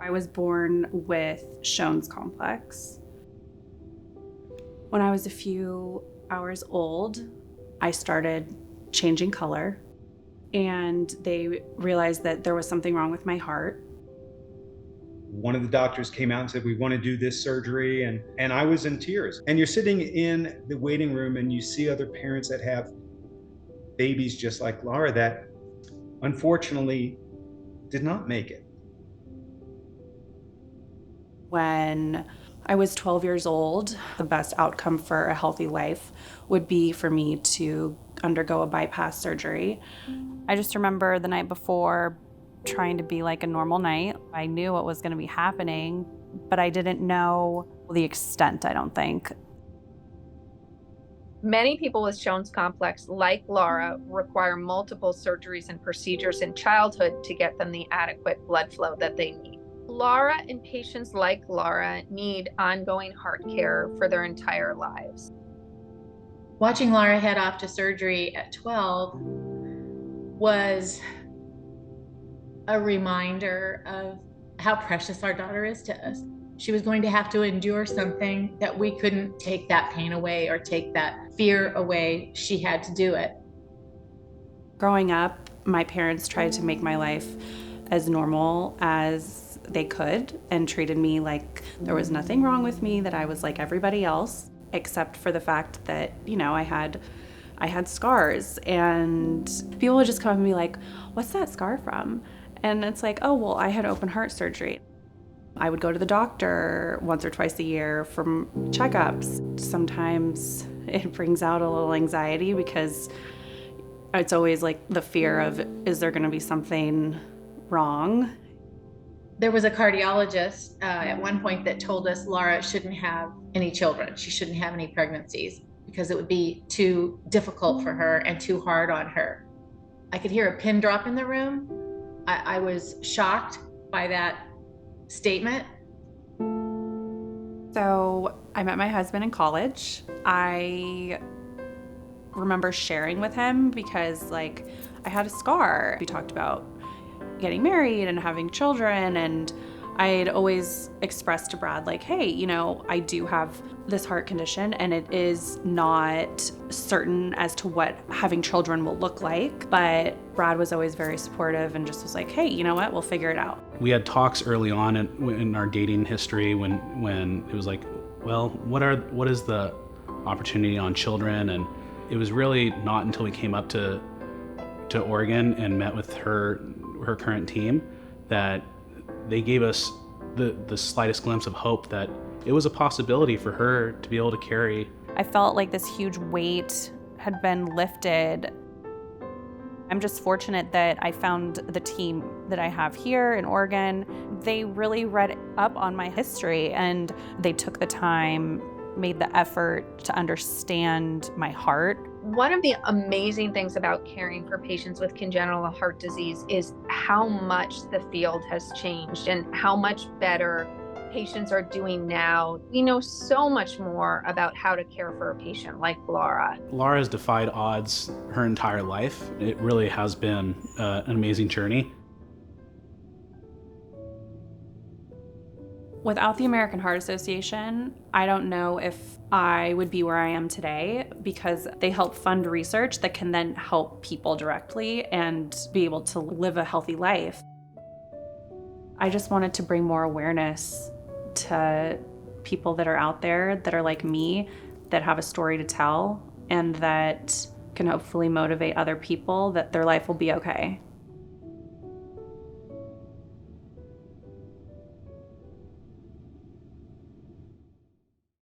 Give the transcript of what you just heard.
I was born with Shone's complex. When I was a few hours old, I started changing color, and they realized that there was something wrong with my heart. One of the doctors came out and said, we want to do this surgery. And I was in tears. And you're sitting in the waiting room and you see other parents that have babies just like Lara that unfortunately did not make it. When I was 12 years old, the best outcome for a healthy life would be for me to undergo a bypass surgery. I just remember the night before trying to be like a normal night. I knew what was going to be happening, but I didn't know the extent, I don't think. Many people with Shone's complex, like Lara, require multiple surgeries and procedures in childhood to get them the adequate blood flow that they need. Lara and patients like Lara need ongoing heart care for their entire lives. Watching Lara head off to surgery at 12 was a reminder of how precious our daughter is to us. She was going to have to endure something that we couldn't take that pain away or take that fear away. She had to do it. Growing up, my parents tried to make my life as normal as they could and treated me like there was nothing wrong with me, that I was like everybody else, except for the fact that, I had scars, and people would just come up and be like, "What's that scar from?" And it's like, "Oh, well, I had open heart surgery." I would go to the doctor once or twice a year for checkups. Sometimes it brings out a little anxiety because it's always like the fear of, is there going to be something wrong? There was a cardiologist at one point that told us Lara shouldn't have any children. She shouldn't have any pregnancies because it would be too difficult for her and too hard on her. I could hear a pin drop in the room. I was shocked by that statement. So I met my husband in college. I remember sharing with him because I had a scar. We talked about getting married and having children, and I had always expressed to Brad hey, I do have this heart condition and it is not certain as to what having children will look like, but Brad was always very supportive and just was like, hey, you know what, we'll figure it out. We had talks early on in our dating history when it was like, well, what is the opportunity on children? And it was really not until we came up to Oregon and met with her current team that they gave us the slightest glimpse of hope that it was a possibility for her to be able to carry. I felt like this huge weight had been lifted. I'm just fortunate that I found the team that I have here in Oregon. They really read up on my history and they took the time, made the effort to understand my heart. One of the amazing things about caring for patients with congenital heart disease is how much the field has changed and how much better patients are doing now. We know so much more about how to care for a patient like Lara. Lara has defied odds her entire life. It really has been an amazing journey. Without the American Heart Association, I don't know if I would be where I am today, because they help fund research that can then help people directly and be able to live a healthy life. I just wanted to bring more awareness to people that are out there that are like me, that have a story to tell, and that can hopefully motivate other people that their life will be okay.